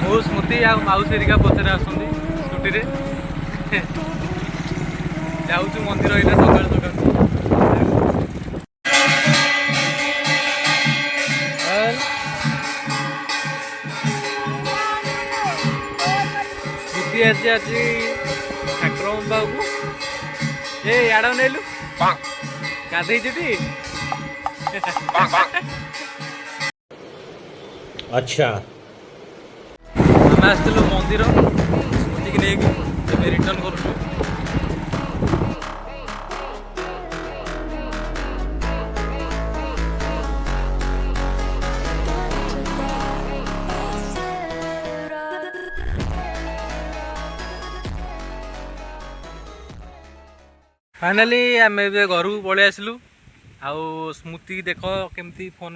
मो स्मृति आ मौसी पचर आसुँच स्कूटी जाऊँ मंदिर यहाँ सकाल स्मृति आज आज ठाकुर पाखु ए याड़ नेलु गाधे टी अच्छा आम आसलु मंदिर स्मृति की नहीं रिटर्न करूँ फाइनाली आम घर को पलि आसलु आउ स्मृति देख केमती फोन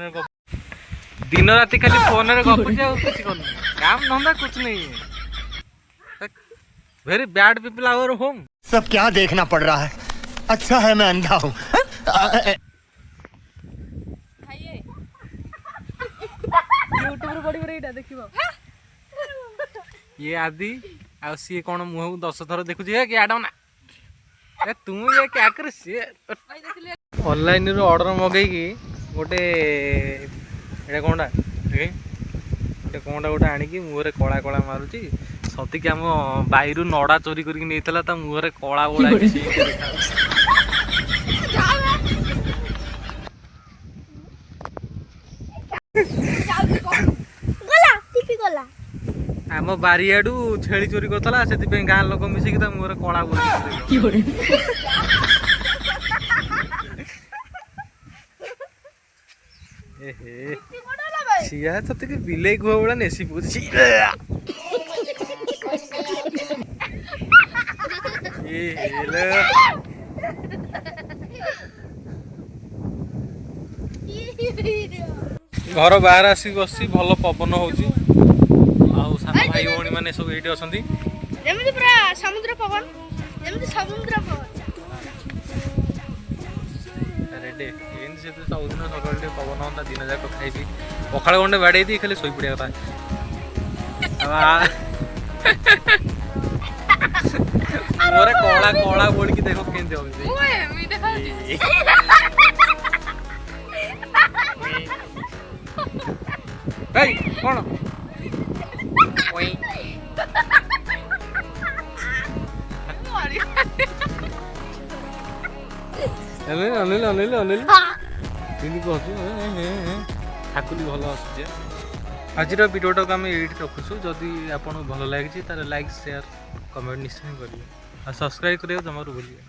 दिन राति खाली फोन गपुच कुछ कर काम धंधा कुछ नहीं very bad people our home सब क्या देखना पड़ रहा है अच्छा है मैं अंधा हूँ ये आदि आ सी कौन मुह को 10 थर देखुची है कि आडम ना तुम ये क्या कर सी ऑनलाइन रो ऑर्डर मगेगी गोटे एटा कौनटा गोटे कौनटा गोटे आनिकी मुहरे कला कला मारुची सतिक आम बाईरु नड़ा चोरी करके नहीं ता मुहरे कला गोला आम बारियाडू छेली चोरी करता से गाँ लोक मिसिकी मुहरे कला बोल सिया तो बिले गुआ बड़ा नेसी पूछी घर बाहर आसी बसी भल पवन हो सान भाई भौणी मैंने सब ये समुद्र पवन समुद्र पवन सबुदिन सकाल पवन हाँ दिन जाक खाई पखाड़ गंडे बाड़े दी खाली शोई पड़ा कथा मोरे कला कला बोल की देखो केंते कौन अनिल अनिल अनिल अनिल ठाकुली भल आसुचे आज भिडियोटा को आम ये रखुचु जदि आपको भल लगी तार लाइक शेयर कमेंट निश्चय करेंगे और सब्सक्राइब करेंगे जमारू भूलिए।